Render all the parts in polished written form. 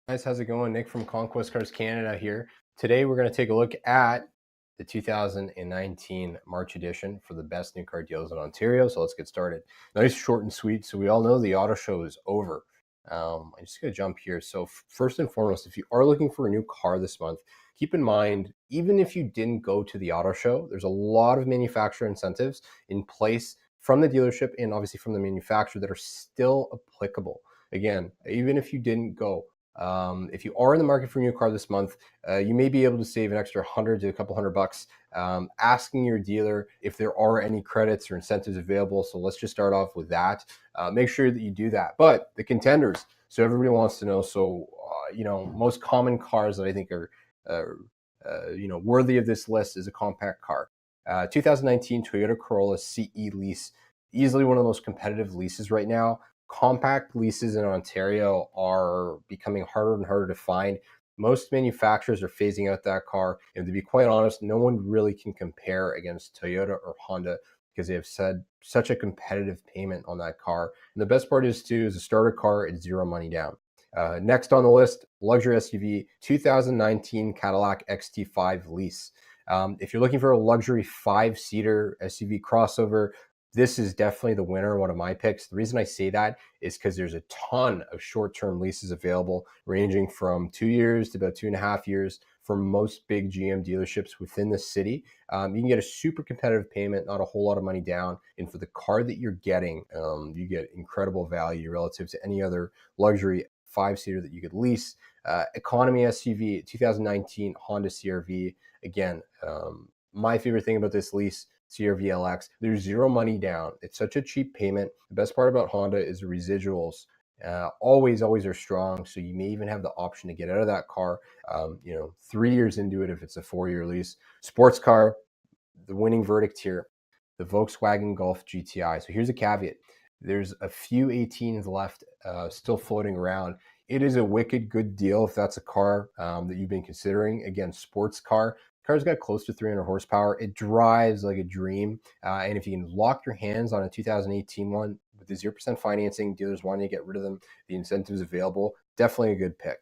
Guys, how's it going? Nick from Conquest Cars Canada here. Today we're going to take a look at the 2019 March edition for the best new car deals in Ontario. So let's get started. Nice, short and sweet. So we all know the auto show is over. I'm just going to jump here. So first and foremost, if you are looking for a new car this month, keep in mind, even if you didn't go to the auto show, there's a lot of manufacturer incentives in place from the dealership and obviously from the manufacturer that are still applicable. Again, even if you didn't go, if you are in the market for a new car this month, you may be able to save an extra 100 to a couple $100 asking your dealer if there are any credits or incentives available. So let's just start off with that. Make sure that you do that. But the contenders, so everybody wants to know. So, most common cars that I think are, worthy of this list is a compact car. 2019 Toyota Corolla CE lease, easily one of the most competitive leases right now. Compact leases in Ontario are becoming harder and harder to find. Most manufacturers are phasing out that car. And to be quite honest, no one really can compare against Toyota or Honda because they have said such a competitive payment on that car. And the best part is too, is a starter car, it's zero money down. Next on the list, luxury SUV, 2019 Cadillac XT5 lease. If you're looking for a luxury 5-seater SUV crossover, this is definitely the winner, one of my picks. The reason I say that is because there's a ton of short-term leases available, ranging from 2 years to about 2.5 years for most big GM dealerships within the city. You can get a super competitive payment, not a whole lot of money down. And for the car that you're getting, you get incredible value relative to any other luxury 5-seater that you could lease. Economy SUV, 2019 Honda CR-V. Again, my favorite thing about this lease, CR-V LX, there's zero money down. It's such a cheap payment. The best part about Honda is the residuals. Always are strong. So you may even have the option to get out of that car, 3 years into it if it's a 4-year lease. Sports car, the winning verdict here, the Volkswagen Golf GTI. So here's a caveat. There's a few 18s left still floating around. It is a wicked good deal if that's a car that you've been considering. Again, sports car. Car's got close to 300 horsepower. It drives like a dream. And if you can lock your hands on a 2018 one with the 0% financing, dealers wanting to get rid of them, the incentives available, definitely a good pick.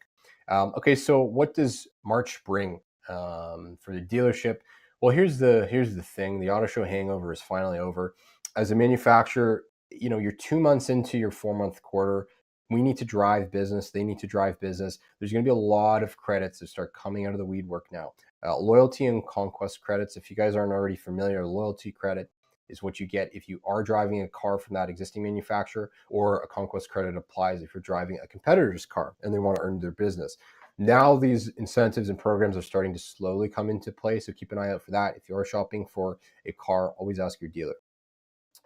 Okay, so what does March bring for the dealership? Well, here's the thing. The auto show hangover is finally over. As a manufacturer, you're 2 months into your 4-month quarter. We need to drive business. They need to drive business. There's going to be a lot of credits that start coming out of the weedwork now. Loyalty and conquest credits. If you guys aren't already familiar, loyalty credit is what you get if you are driving a car from that existing manufacturer, or a conquest credit applies if you're driving a competitor's car and they want to earn their business. Now these incentives and programs are starting to slowly come into play, so keep an eye out for that. If you are shopping for a car, always ask your dealer.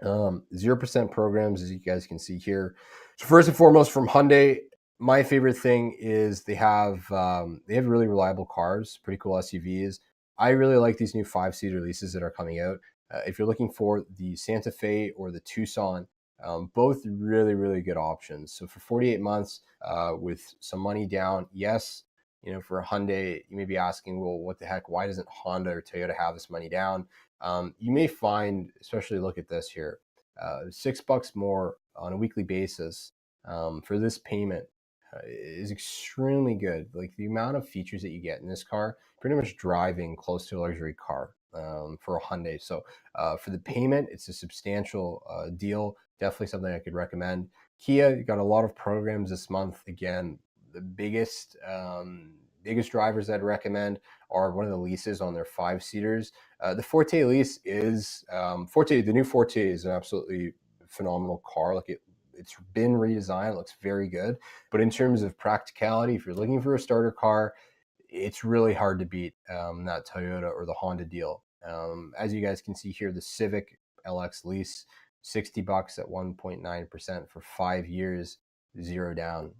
0% programs, as you guys can see here. So first and foremost, from Hyundai, my favorite thing is they have really reliable cars, pretty cool SUVs. I really like these new 5-seater leases that are coming out. If you're looking for the Santa Fe or the Tucson, both really good options. So for 48 months with some money down, yes, for a Hyundai, you may be asking, well, what the heck? Why doesn't Honda or Toyota have this money down? You may find, especially look at this here, $6 more on a weekly basis for this payment is extremely good. Like the amount of features that you get in this car, pretty much driving close to a luxury car for a Hyundai. So for the payment, it's a substantial deal. Definitely something I could recommend. Kia got a lot of programs this month. Again, the biggest drivers I'd recommend are one of the leases on their 5-seaters. The Forte lease is Forte. The new Forte is an absolutely phenomenal car. Like it's been redesigned, it looks very good. But in terms of practicality, if you're looking for a starter car, it's really hard to beat that Toyota or the Honda deal. As you guys can see here, the Civic LX lease, $60 at 1.9% for 5 years, zero down.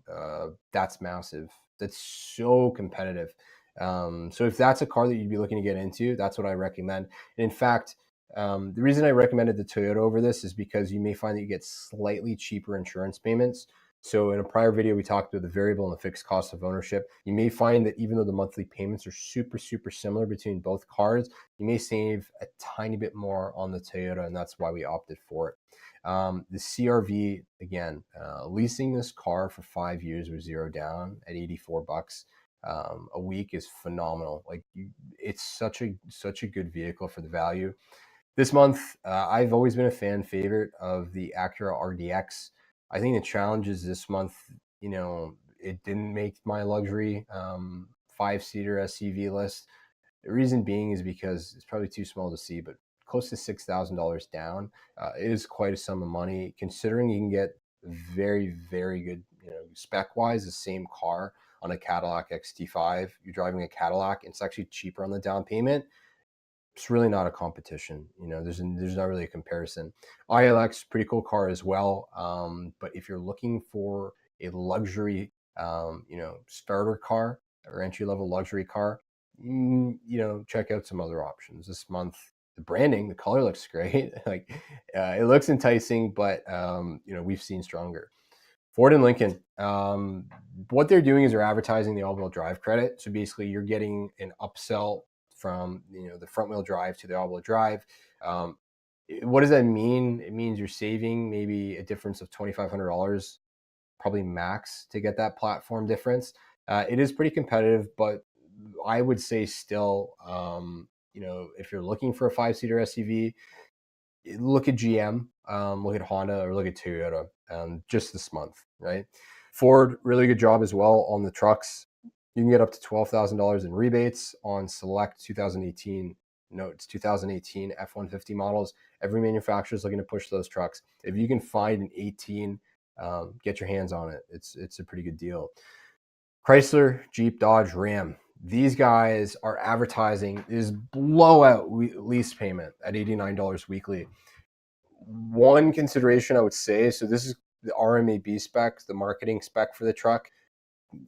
That's massive. That's so competitive. So if that's a car that you'd be looking to get into, that's what I recommend. And in fact, the reason I recommended the Toyota over this is because you may find that you get slightly cheaper insurance payments. So in a prior video, we talked about the variable and the fixed cost of ownership. You may find that even though the monthly payments are super similar between both cars, you may save a tiny bit more on the Toyota, and that's why we opted for it. The CRV, again, leasing this car for 5 years with zero down at 84 bucks a week is phenomenal. Like it's such a good vehicle for the value. This month, I've always been a fan favorite of the Acura RDX. I think the challenge is this month, it didn't make my luxury 5-seater SUV list. The reason being is because it's probably too small to see, but close to $6,000 down is quite a sum of money, considering you can get very good, spec wise, the same car on a Cadillac XT5. You're driving a Cadillac, and it's actually cheaper on the down payment. It's really not a competition. There's not really a comparison. ILX, pretty cool car as well. But if you're looking for a luxury, starter car or entry level luxury car, check out some other options this month. The branding, the color looks great. Like it looks enticing, but we've seen stronger. Ford and Lincoln, what they're doing is they're advertising the all-wheel drive credit. So basically, you're getting an upsell from the front-wheel drive to the all-wheel drive. What does that mean? It means you're saving maybe a difference of $2,500, probably max, to get that platform difference. It is pretty competitive, but I would say still, if you're looking for a 5-seater SUV, look at GM, look at Honda, or look at Toyota just this month, right? Ford, really good job as well on the trucks. You can get up to $12,000 in rebates on select 2018 F-150 models. Every manufacturer is looking to push those trucks. If you can find an 18, get your hands on it. It's a pretty good deal. Chrysler, Jeep, Dodge, Ram. These guys are advertising this blowout lease payment at $89 weekly. One consideration I would say, so this is the RMAB spec, the marketing spec for the truck.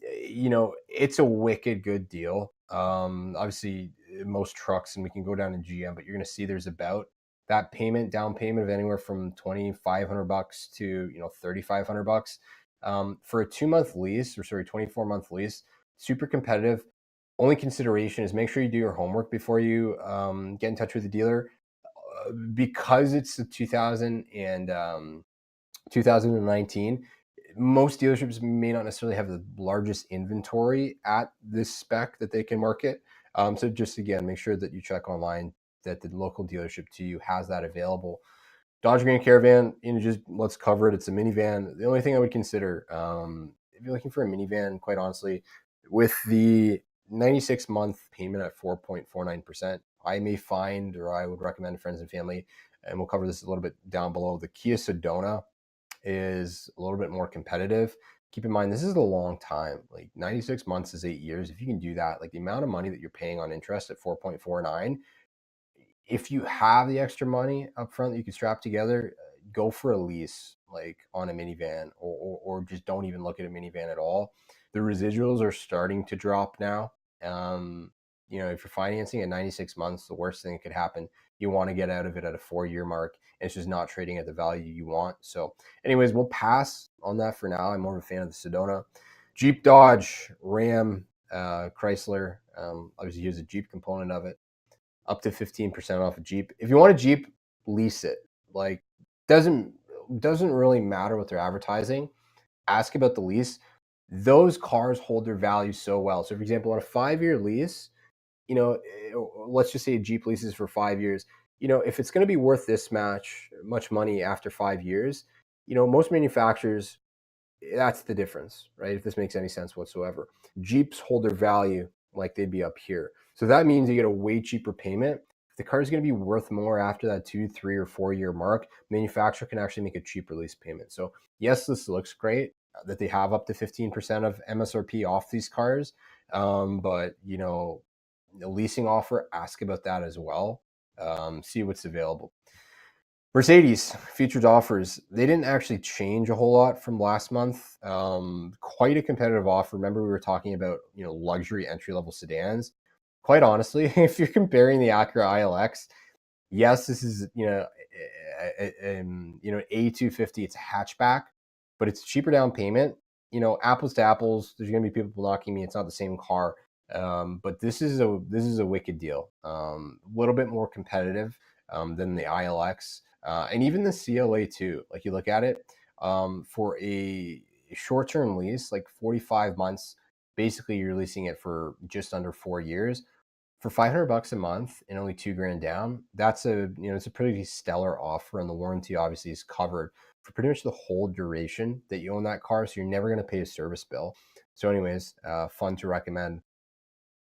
It's a wicked good deal. Obviously, most trucks, and we can go down to GM, but you're going to see there's about that down payment of anywhere from $2,500 to $3,500 for a 24-month lease. Super competitive. Only consideration is make sure you do your homework before you get in touch with the dealer, because it's the 2019. Most dealerships may not necessarily have the largest inventory at this spec that they can market. So just again, make sure that you check online that the local dealership to you has that available. Dodge Grand Caravan, just let's cover it. It's a minivan. The only thing I would consider, if you're looking for a minivan, quite honestly, with the 96-month payment at 4.49%, I may find, or I would recommend friends and family, and we'll cover this a little bit down below, the Kia Sedona is a little bit more competitive. Keep in mind, this is a long time. Like 96 months is 8 years. If you can do that, like the amount of money that you're paying on interest at 4.49, if you have the extra money up front that you can strap together, go for a lease, like on a minivan, or just don't even look at a minivan at all. The residuals are starting to drop now. If you're financing at 96 months, the worst thing that could happen, you want to get out of it at a 4-year mark, and it's just not trading at the value you want. So anyways, we'll pass on that for now. I'm more of a fan of the Sedona. Jeep, Dodge, Ram, Chrysler. Obviously, here's a Jeep component of it. Up to 15% off a Jeep. If you want a Jeep, lease it. Like, doesn't really matter what they're advertising. Ask about the lease. Those cars hold their value so well. So, for example, on a 5-year lease, let's just say a Jeep leases for 5 years. If it's going to be worth this much money after 5 years, most manufacturers, that's the difference, right? If this makes any sense whatsoever. Jeeps hold their value like they'd be up here. So that means you get a way cheaper payment. If the car is going to be worth more after that 2, 3, or 4-year mark, manufacturer can actually make a cheaper lease payment. So yes, this looks great that they have up to 15% of MSRP off these cars. But the leasing offer, ask about that as well. See what's available. Mercedes featured offers. They didn't actually change a whole lot from last month. Quite a competitive offer. Remember, we were talking about luxury entry-level sedans. Quite honestly, if you're comparing the Acura ILX, yes, this is an A250. It's a hatchback, but it's cheaper down payment. You know, apples to apples. There's going to be people knocking me. It's not the same car, but this is a wicked deal. A little bit more competitive than the ILX and even the CLA too. Like you look at it for a short-term lease, like 45 months. Basically, you're leasing it for just under 4 years for $500 a month and only $2,000 down. That's it's a pretty stellar offer, and the warranty obviously is covered for pretty much the whole duration that you own that car. So you're never going to pay a service bill. So, anyways, fun to recommend.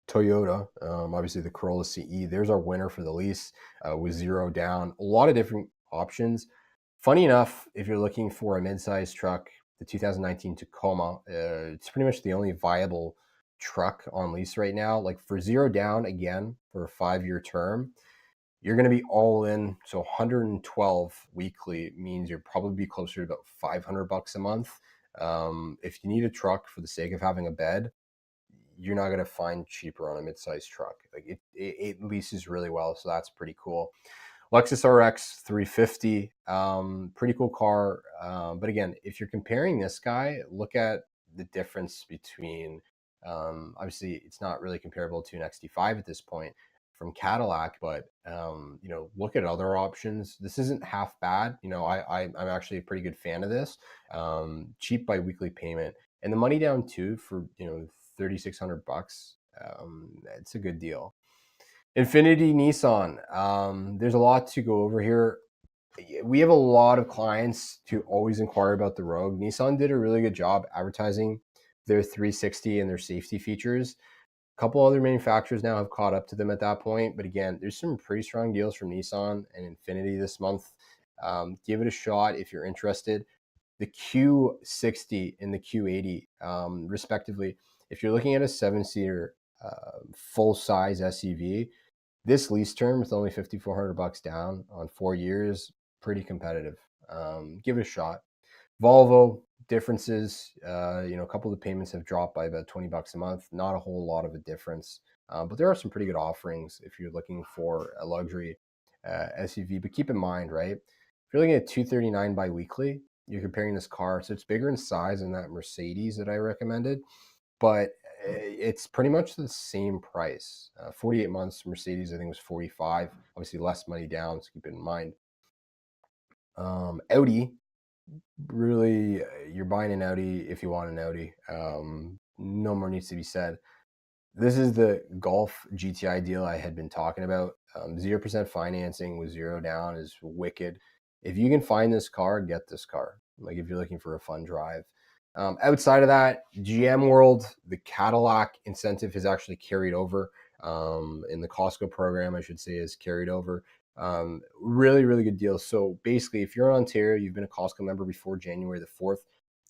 Toyota, obviously the Corolla CE. There's our winner for the lease with 0 down. A lot of different options. Funny enough, if you're looking for a mid-sized truck, the 2019 Tacoma, it's pretty much the only viable truck on lease right now. Like for 0 down, again, for a 5-year term, you're going to be all in. So 112 weekly means you're probably be closer to about $500 a month. If you need a truck for the sake of having a bed, you're not going to find cheaper on a mid-sized truck. Like it leases really well, so that's pretty cool. Lexus RX 350, pretty cool car. But again, if you're comparing this guy, look at the difference between, obviously it's not really comparable to an XT5 at this point from Cadillac, but look at other options. This isn't half bad. I'm actually a pretty good fan of this. Cheap bi-weekly payment, and the money down too for $3,600. It's a good deal. Infinity Nissan. There's a lot to go over here. We have a lot of clients who always inquire about the Rogue. Nissan did a really good job advertising their 360 and their safety features. A couple other manufacturers now have caught up to them at that point. But again, there's some pretty strong deals from Nissan and Infinity this month. Give it a shot if you're interested. The Q60 and the Q80, respectively. If you're looking at a 7-seater full-size SUV, this lease term with only $5,400 down on 4 years, pretty competitive. Give it a shot. Volvo differences, a couple of the payments have dropped by about $20 a month. Not a whole lot of a difference, but there are some pretty good offerings if you're looking for a luxury SUV. But keep in mind, right? If you're looking at $239 bi-weekly, you're comparing this car, so it's bigger in size than that Mercedes that I recommended, but it's pretty much the same price. 48 months, Mercedes I think was 45. Obviously less money down, so keep it in mind. Audi, really, you're buying an Audi if you want an Audi. No more needs to be said. This is the Golf GTI deal I had been talking about. 0% financing with 0 down is wicked. If you can find this car, get this car. Like if you're looking for a fun drive. Outside of that, GM world, the Cadillac incentive has actually carried over. In the Costco program, I should say, is carried over. Really, really good deal. So basically, if you're in Ontario, you've been a Costco member before January the 4th,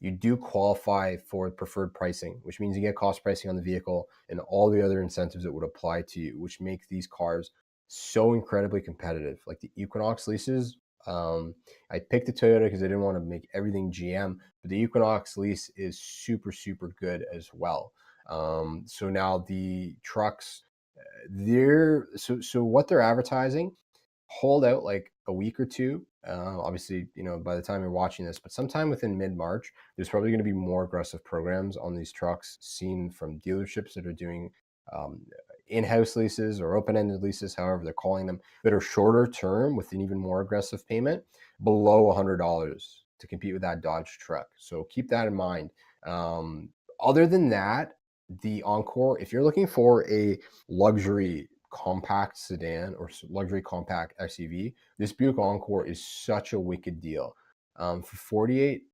you do qualify for preferred pricing, which means you get cost pricing on the vehicle and all the other incentives that would apply to you, which make these cars so incredibly competitive. Like the Equinox leases, I picked the Toyota because I didn't want to make everything GM, but the Equinox lease is super, super good as well. So now the trucks, so what they're advertising, hold out like a week or two. Obviously, by the time you're watching this, but sometime within mid-March, there's probably going to be more aggressive programs on these trucks seen from dealerships that are doing in-house leases or open-ended leases, however they're calling them, that are shorter term with an even more aggressive payment below $100 to compete with that Dodge truck. So keep that in mind. Other than that, the Encore, if you're looking for a luxury compact sedan or luxury compact SUV, this Buick Encore is such a wicked deal. For 48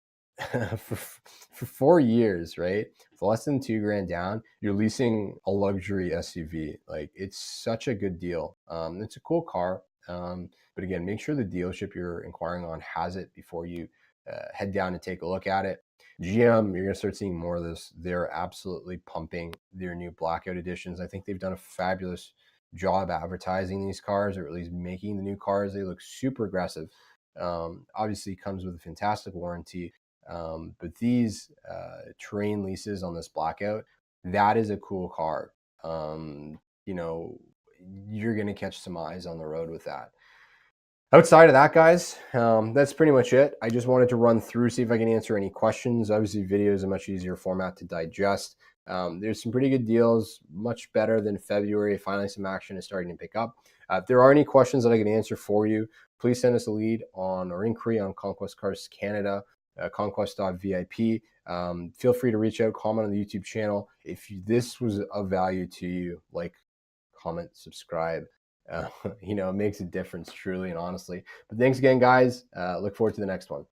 for 4 years, right? For less than $2,000 down, you're leasing a luxury SUV. Like it's such a good deal. It's a cool car. But again, make sure the dealership you're inquiring on has it before you head down and take a look at it. GM, you're going to start seeing more of this. They're absolutely pumping their new blackout editions. I think they've done a fabulous job advertising these cars, or at least making the new cars. They look super aggressive. Obviously comes with a fantastic warranty. But these terrain leases on this blackout, that is a cool car. You're going to catch some eyes on the road with that. Outside of that, guys, that's pretty much it. I just wanted to run through, see if I can answer any questions. Obviously, video is a much easier format to digest. There's some pretty good deals, much better than February. Finally, some action is starting to pick up. If there are any questions that I can answer for you, please send us a lead on or inquiry on Conquest Cars Canada, conquest.vip. Feel free to reach out, comment on the YouTube channel. If this was of value to you, like, comment, subscribe. It makes a difference truly and honestly. But thanks again, guys. Look forward to the next one.